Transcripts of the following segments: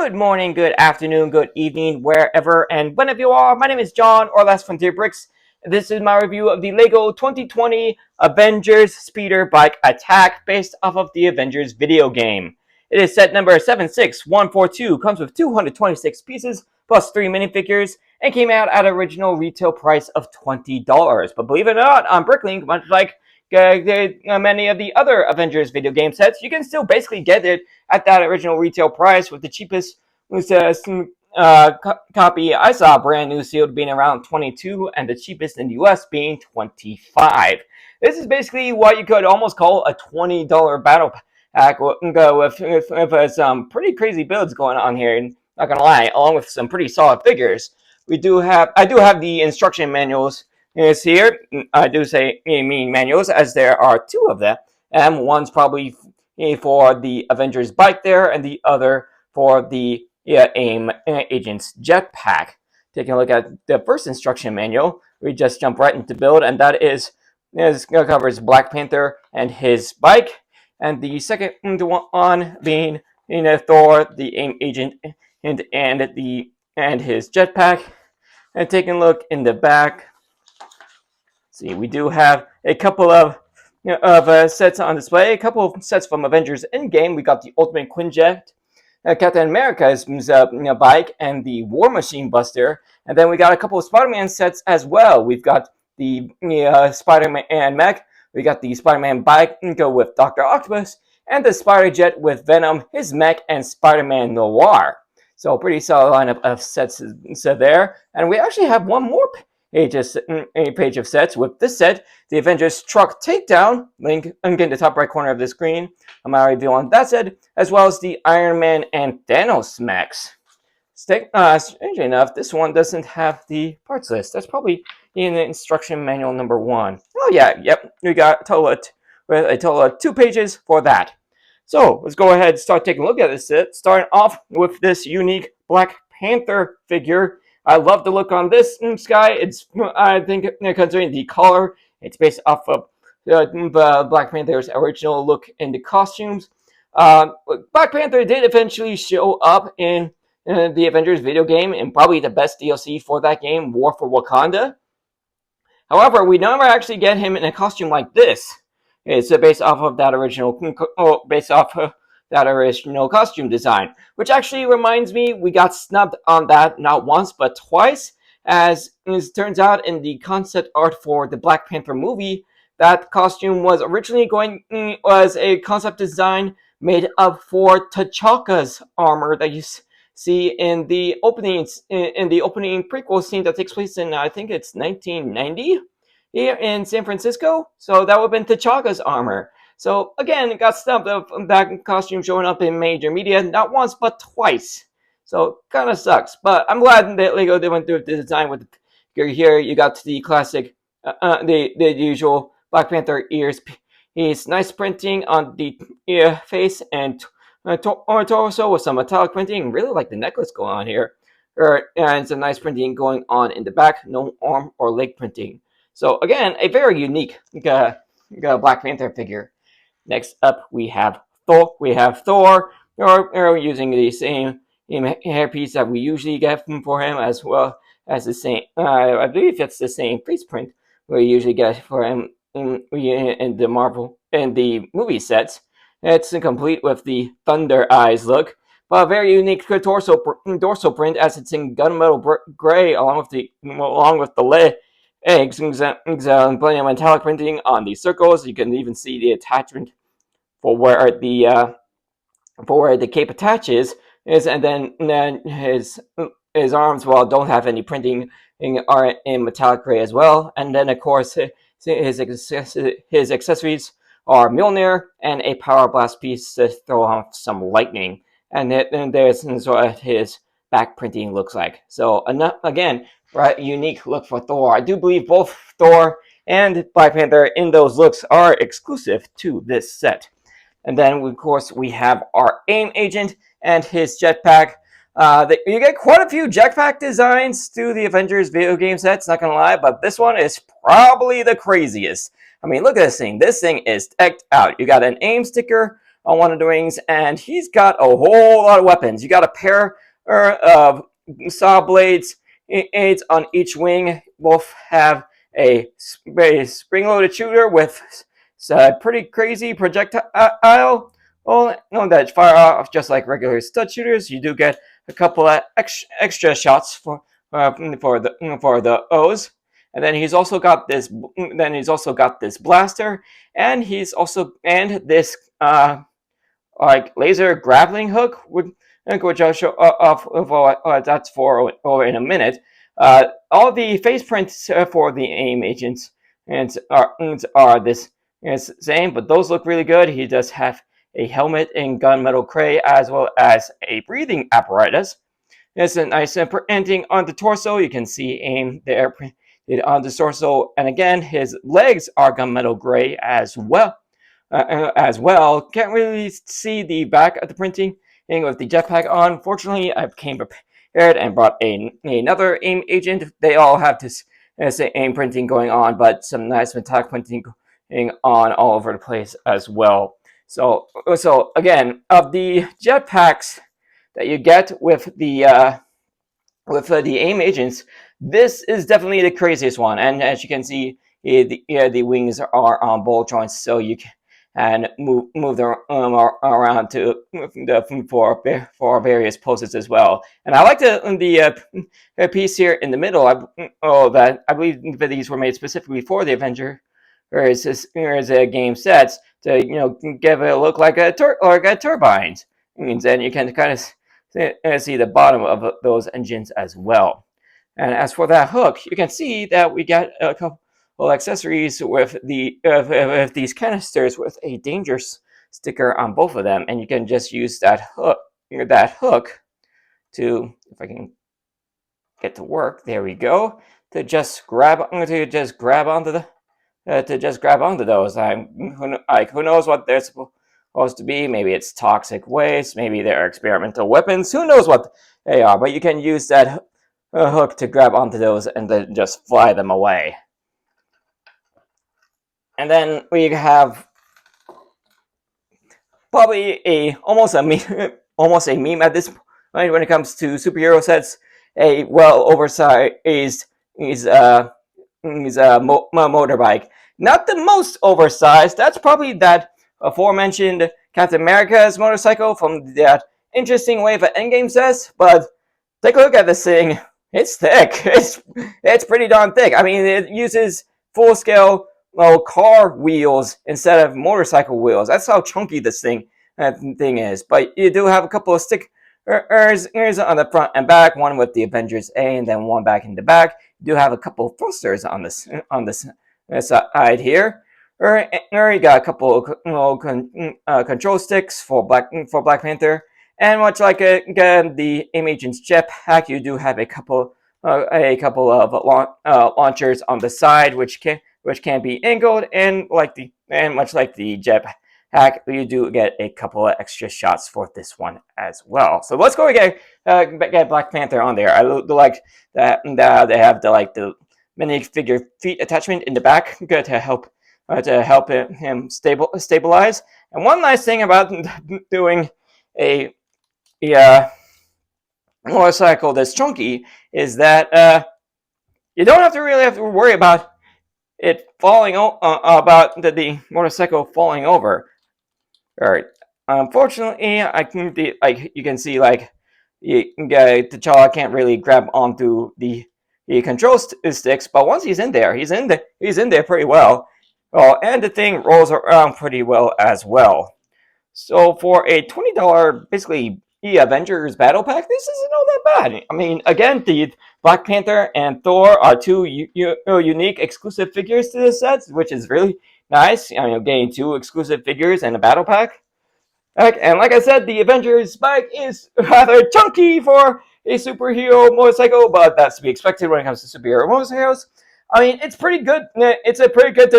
Good morning, good afternoon, good evening, wherever and whenever you are. My name is John, or Last Frontier Bricks. This is my review of the LEGO 2020 Avengers Speeder Bike Attack based off of the Avengers video game. It is set number 76142, comes with 226 pieces plus 3 minifigures, and came out at an original retail price of $20. But believe it or not, on Bricklink, much like many of the other Avengers video game sets, you can still basically get it at that original retail price, with the cheapest copy I saw brand new sealed being around 22 and the cheapest in the US being 25. This is basically what you could almost call a $20 battle pack with some pretty crazy builds going on here, not gonna lie, along with some pretty solid figures. I do have the instruction manuals is here. I do say mean manuals, as there are two of them, and one's probably for the Avengers bike there, and the other for the AIM agent's jetpack. Taking a look at the first instruction manual, we just jump right into build, and that covers Black Panther and his bike, and the second one being Thor, the AIM agent, and his jetpack. And taking a look in the back, see, we do have a couple of sets on display. A couple of sets from Avengers Endgame. We got the Ultimate Quinjet, Captain America's bike, and the War Machine Buster. And then we got a couple of Spider-Man sets as well. We've got the Spider-Man mech. We got the Spider-Man bike with Dr. Octopus, and the Spider-Jet with Venom, his mech, and Spider-Man Noir. So pretty solid lineup of sets there. And we actually have one more page of sets. With this set, the Avengers Truck Takedown, link in the top right corner of the screen. I'm already reviewing that set, as well as the Iron Man and Thanos mechs. Strangely enough, this one doesn't have the parts list. That's probably in the instruction manual number 1. Oh yeah, yep, we got a total of 2 pages for that. So let's go ahead and start taking a look at this set, starting off with this unique Black Panther figure. I love the look on this guy. It's, I think, considering the color, it's based off of Black Panther's original look in the costumes. Black Panther did eventually show up in the Avengers video game, and probably the best DLC for that game, War for Wakanda. However, we never actually get him in a costume like this. It's based off of that original costume design, which actually reminds me, we got snubbed on that not once but twice, as it turns out in the concept art for the Black Panther movie, that costume was originally was a concept design made up for T'Chaka's armor that you see in the opening prequel scene that takes place in, I think it's 1990 here in San Francisco. So that would have been T'Chaka's armor. So again, it got snubbed of that costume showing up in major media not once but twice. So kind of sucks. But I'm glad that LEGO they went through the design with the figure here. You got the classic, the usual Black Panther ears. It's nice printing on the face and torso with some metallic printing. Really like the necklace going on here. And some nice printing going on in the back. No arm or leg printing. So again, a very unique Black Panther figure. Next up, we have Thor. We're using the same hairpiece that we usually get for him, as well as the same. I believe it's the same face print we usually get for him in the movie sets. It's complete with the Thunder Eyes look, but a very unique dorsal print, as it's in gunmetal gray, along with the legs, plenty of metallic printing on the circles. You can even see the attachment for where the cape attaches is, and then his arms, well, don't have any printing, are in metallic gray as well. And then of course his accessories are Mjolnir and a power blast piece to throw off some lightning. And then there's what his back printing looks like. So again, right, unique look for Thor. I do believe both Thor and Black Panther in those looks are exclusive to this set. And then, of course, we have our AIM agent and his jetpack. You get quite a few jetpack designs through the Avengers video game sets, not gonna lie, but this one is probably the craziest. I mean, look at this thing. This thing is decked out. You got an AIM sticker on one of the wings, and he's got a whole lot of weapons. You got a pair of saw blades aids on each wing. Both have a spring-loaded shooter with a pretty crazy projectile. Well, no, that fire off just like regular stud shooters. You do get a couple of extra shots for the O's. And then he's also got this. Then he's also got this blaster, and he's also this like laser grappling hook, which I'll show off that's for in a minute. All the face prints for the AIM agents are this same, but those look really good. He does have a helmet in gunmetal gray as well as a breathing apparatus. There's a nice printing on the torso. You can see AIM there printed on the torso, and again, his legs are gunmetal gray as well. Can't really see the back of the printing with the jetpack on. Fortunately, I came prepared and brought another AIM agent. They all have this AIM printing going on, but some nice metallic printing going on all over the place as well. So again, of the jetpacks that you get with the AIM agents, this is definitely the craziest one. And as you can see, the wings are on ball joints, so you can move them around for various poses as well. And I like the piece here in the middle. That I believe that these were made specifically for the Avenger, whereas a game sets to give it a look like a turbine. And then you can kind of see the bottom of those engines as well. And as for that hook, you can see that we got a couple accessories with these canisters with a danger sticker on both of them, and you can just use that hook to, if I can get to work, there we go, to just grab onto those. Who knows what they're supposed to be? Maybe it's toxic waste, maybe they're experimental weapons, who knows what they are, but you can use that hook to grab onto those and then just fly them away. And then we have probably almost a meme at this point when it comes to superhero sets. A well oversized motorbike. Not the most oversized. That's probably that aforementioned Captain America's motorcycle from that interesting wave of Endgame sets. But take a look at this thing. It's thick. It's pretty darn thick. I mean, it uses full scale car wheels instead of motorcycle wheels. That's how chunky this thing is. But you do have a couple of stickers on the front and back, one with the Avengers A and then one back in the back. You do have a couple of thrusters on this side here. You got a couple of control sticks for Black Panther, and much like the AIM Agent's jetpack, you do have a couple of launchers on the side, which can be angled, and much like the jetpack, you do get a couple of extra shots for this one as well. So let's go get Black Panther on there. I like that they have the minifigure feet attachment in the back to help him stabilize. And one nice thing about doing a motorcycle that's chunky is that you don't have to worry about it falling about the motorcycle falling over. All right. Unfortunately, you can see T'Challa can't really grab onto the control sticks, but once he's in there pretty well. And the thing rolls around pretty well as well. So for a $20 basically Avengers battle pack, this isn't all that bad. I mean, again, the Black Panther and Thor are two unique exclusive figures to this set, which is really nice. Getting two exclusive figures and a battle pack. And like I said, the Avengers bike is rather chunky for a superhero motorcycle, but that's to be expected when it comes to superhero motorcycles. I mean, it's pretty good. It's a pretty good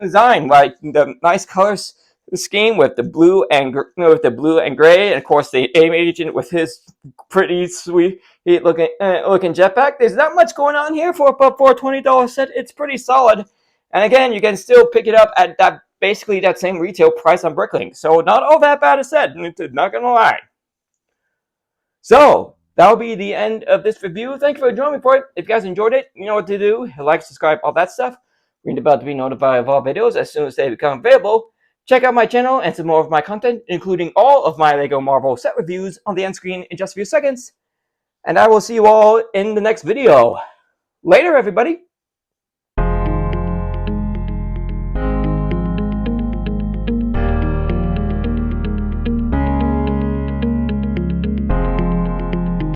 design, like the nice colors scheme with the blue and gray, and of course the AIM Agent with his pretty sweet looking jetpack. There's not much going on here for a $20 set. It's pretty solid, and again, you can still pick it up at that basically that same retail price on Bricklink. So not all that bad is said, not gonna lie. So that'll be the end of this review. Thank you for joining me for it. If you guys enjoyed it, you know what to do. Like, subscribe, all that stuff. Ring the bell to be notified of all videos as soon as they become available. Check out my channel and some more of my content, including all of my LEGO Marvel set reviews on the end screen in just a few seconds. And I will see you all in the next video. Later, everybody.